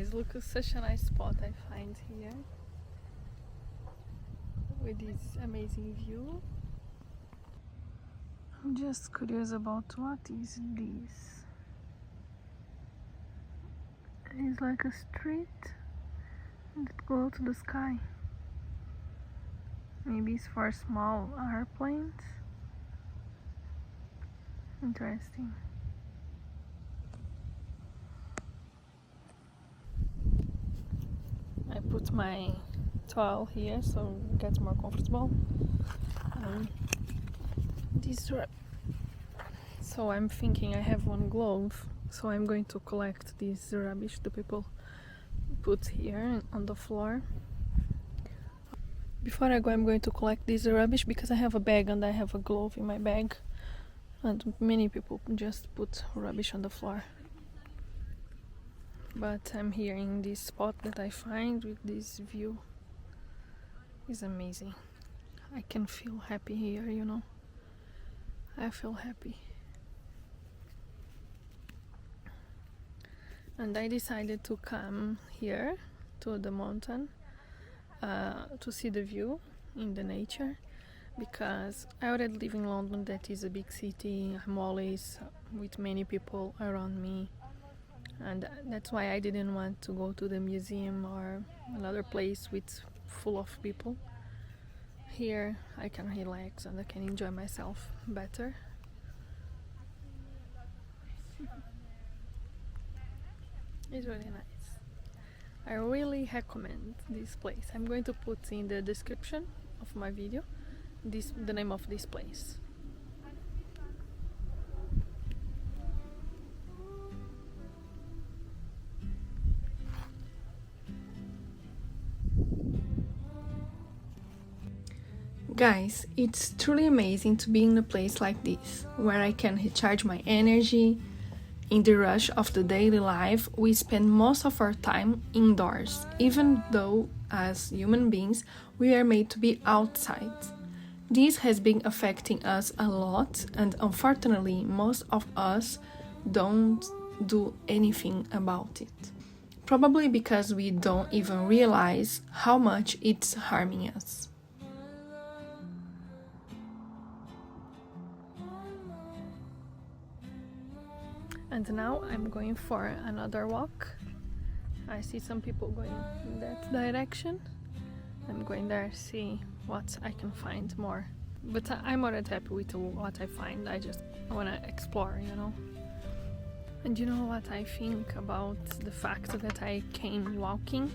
guys, look, such a nice spot I find here with this amazing view. I'm just curious about what is this. It's like a street that goes to the sky. Maybe it's for small airplanes. Interesting. I put my towel here so it gets more comfortable. So I'm thinking I have one glove, so I'm going to collect this rubbish the people put here on the floor. Before I go, I'm going to collect this rubbish because I have a bag and I have a glove in my bag, and many people just put rubbish on the floor. But I'm here in this spot that I find with this view. It's amazing. I can feel happy here, you know. I feel happy. And I decided to come here to the mountain to see the view in the nature, because I already live in London, that is a big city. I'm always with many people around me, and that's why I didn't want to go to the museum or another place with full of people. Here I can relax and I can enjoy myself better. It's really nice. I really recommend this place. I'm going to put in the description of my video the name of this place. Guys, it's truly amazing to be in a place like this, where I can recharge my energy. In the rush of the daily life, we spend most of our time indoors, even though as human beings, we are made to be outside. This has been affecting us a lot, and unfortunately, most of us don't do anything about it. Probably because we don't even realize how much it's harming us. And now I'm going for another walk. I see some people going in that direction. I'm going there to see what I can find more. But I'm already happy with what I find. I just want to explore, you know. And you know what I think about the fact that I came walking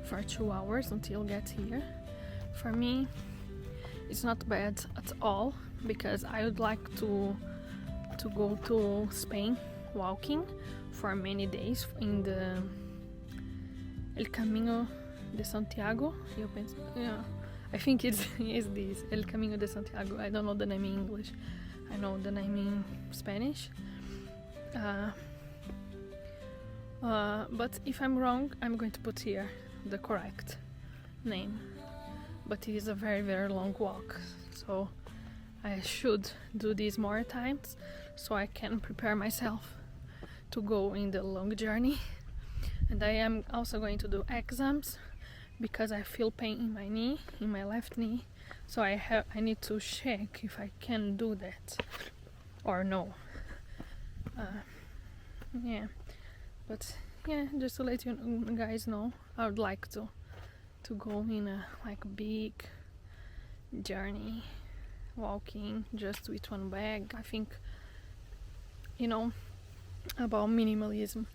for 2 hours until get here? For me, it's not bad at all, because I would like to go to Spain walking for many days in the El Camino de Santiago. I think it's this El Camino de Santiago. I don't know the name in English. I know the name in Spanish. But if I'm wrong, I'm going to put here the correct name. But it is a very, very long walk, so I should do this more times so I can prepare myself to go in the long journey. And I am also going to do exams because I feel pain in my knee, in my left knee, so I need to check if I can do that or no. But just to let you guys know, I would like to go in a big journey, walking just with one bag. I think, about minimalism,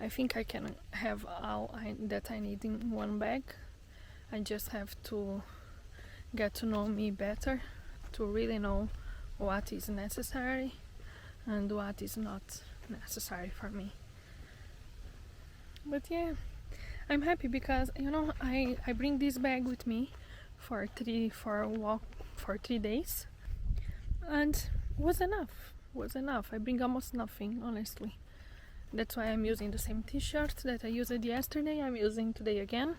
I think I can have all that I need in one bag. I just have to get to know me better, to really know what is necessary and what is not necessary for me. But I'm happy because I bring this bag with me for a walk for 3 days, and was enough. I bring almost nothing, honestly. That's why I'm using the same t-shirt that I used yesterday. I'm using today again,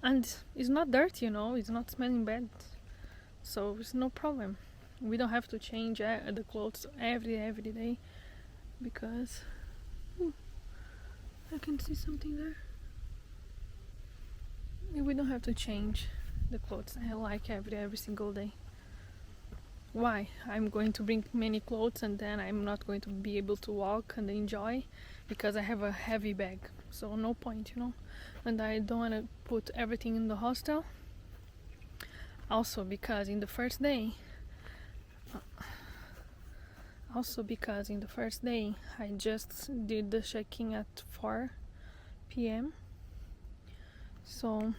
and it's not dirty, it's not smelling bad, so it's no problem. We don't have to change the clothes every day because I can see something there. We don't have to change the clothes. I like every single day. Why? I'm going to bring many clothes and then I'm not going to be able to walk and enjoy because I have a heavy bag. So no point, you know. And I don't want to put everything in the hostel. Also because in the first day I just did the check-in at 4 p.m. So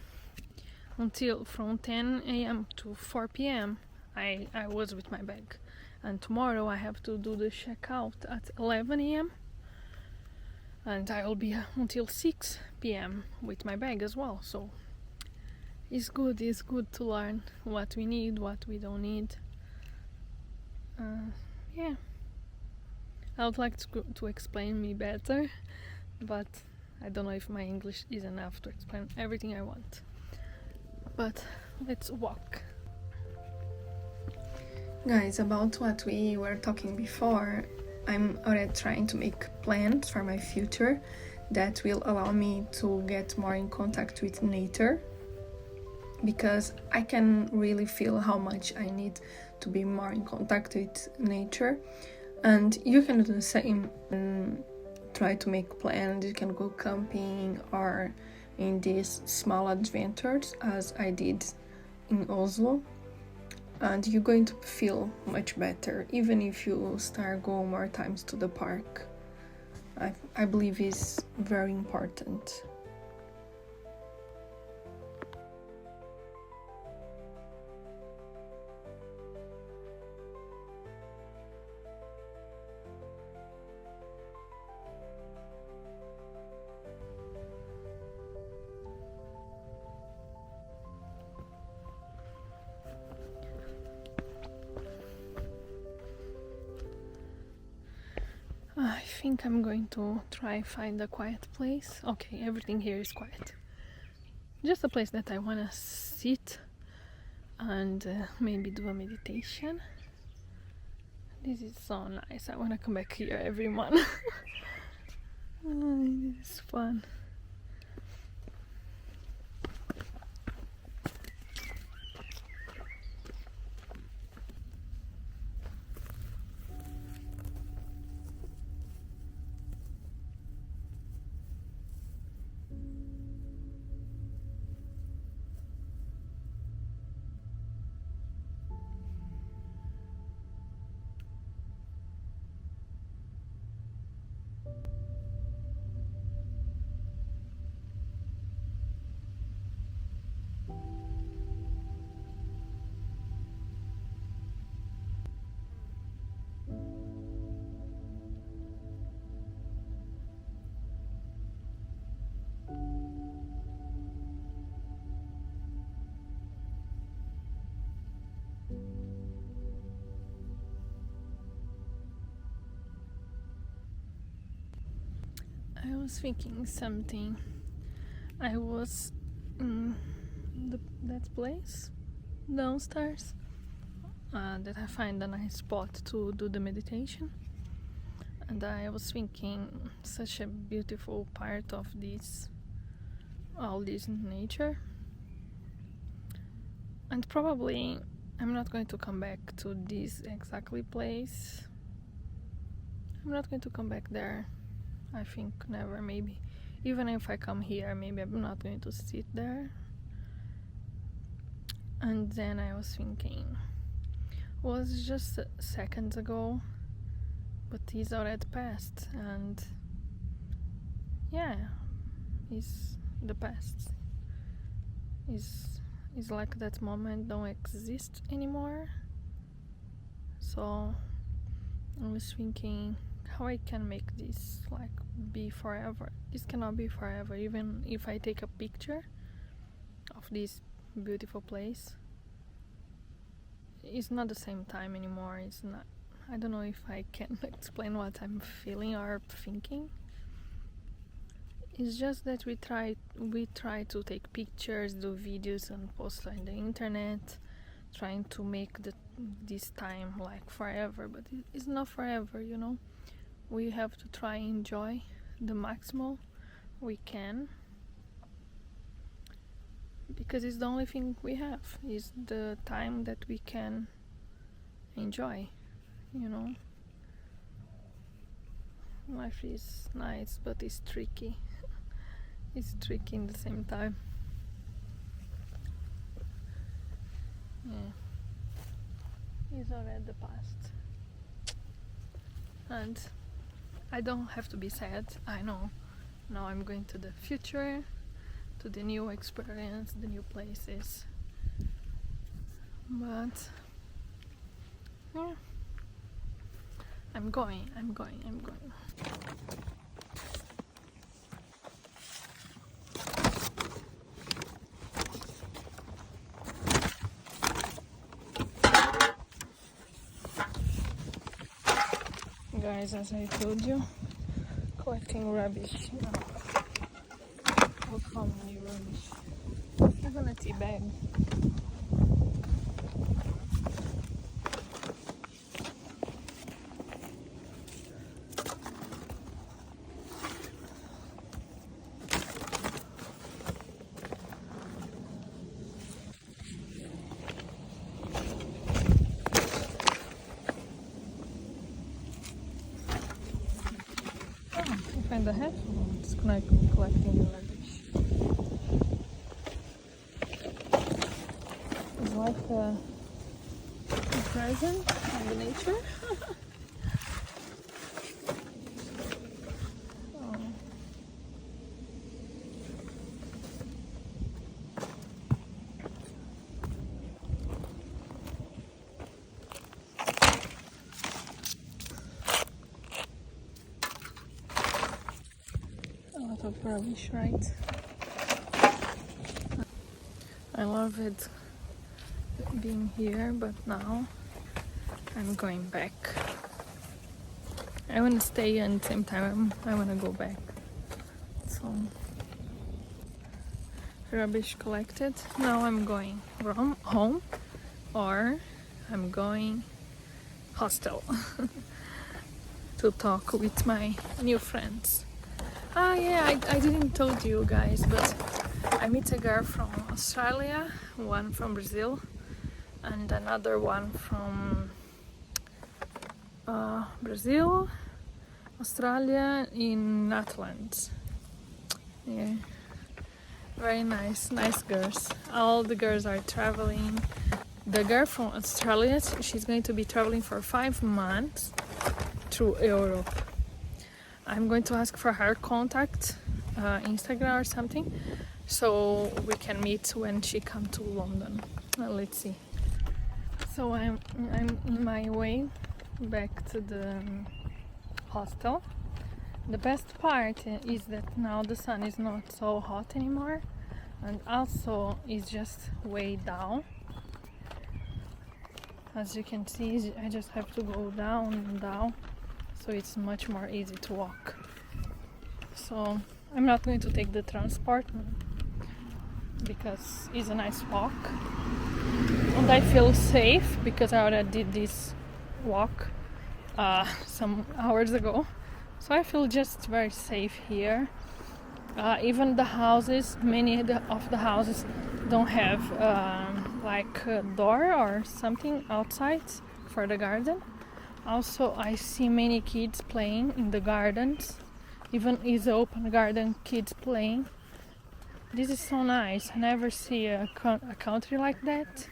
until from 10 a.m. to 4 p.m. I was with my bag, and tomorrow I have to do the checkout at 11 a.m. and I will be until 6 p.m. with my bag as well. So it's good to learn what we need, what we don't need. Yeah, I would like to explain me better, but I don't know if my English is enough to explain everything I want. But let's walk. Guys, about what we were talking before, I'm already trying to make plans for my future that will allow me to get more in contact with nature, because I can really feel how much I need to be more in contact with nature. And you can do the same and try to make plans. You can go camping or in these small adventures as I did in Oslo, and you're going to feel much better even if you start going more times to the park. I believe is very important. I think I'm going to try find a quiet place. Okay, everything here is quiet. Just a place that I want to sit and maybe do a meditation. This is so nice. I want to come back here every month. This is fun. I was thinking something. I was in that place downstairs that I find a nice spot to do the meditation, and I was thinking such a beautiful part of all this nature, and probably I'm not going to come back to this exactly place. I'm not going to come back there. I think never, maybe. Even if I come here, maybe I'm not going to sit there. And then I was thinking, was just seconds ago, but it's already passed, and yeah, it's the past. It's like that moment don't exist anymore. So I was thinking how I can make this like be forever. This cannot be forever. Even if I take a picture of this beautiful place, it's not the same time anymore. It's not. I don't know if I can explain what I'm feeling or thinking. It's just that we try to take pictures, do videos and post on the internet, trying to make this time like forever, but it's not forever, you know. We have to try and enjoy the maximal we can, because it's the only thing we have, is the time that we can enjoy, you know. Life is nice, but it's tricky. It's tricky in the same time. Yeah. It's already the past. And I don't have to be sad, I know. Now I'm going to the future, to the new experience, the new places. But yeah, I'm going. Guys, as I told you, collecting rubbish. Look how many rubbish. Even a tea bag. I find the headphones collecting the rubbish. It's like a present from the nature. A lot of rubbish, right? I love it being here, but now I'm going back. I want to stay and at the same time I want to go back. So, rubbish collected. Now I'm going home, or I'm going hostel to talk with my new friends. Yeah, I didn't told you guys, but I meet a girl from Australia, one from Brazil, and another one from Brazil, Australia, in Netherlands. Yeah, very nice girls. All the girls are traveling. The girl from Australia, she's going to be traveling for 5 months through Europe. I'm going to ask for her contact, Instagram or something, so we can meet when she comes to London. Let's see. So I'm in my way back to the hostel. The best part is that now the sun is not so hot anymore, and also it's just way down. As you can see, I just have to go down and down, so it's much more easy to walk. So I'm not going to take the transport because it's a nice walk, and I feel safe because I already did this walk some hours ago, so I feel just very safe here. Even the houses, many of the houses don't have like a door or something outside for the garden. Also, I see many kids playing in the gardens. Even is open garden, kids playing. This is so nice. I never see a country like that.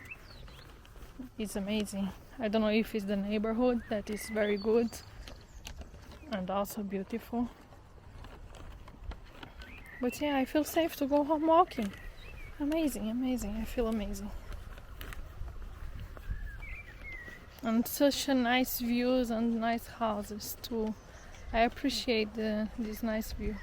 It's amazing. I don't know if it's the neighborhood that is very good and also beautiful. But yeah, I feel safe to go home walking. Amazing. I feel amazing. And such a nice views and nice houses too. I appreciate this nice view.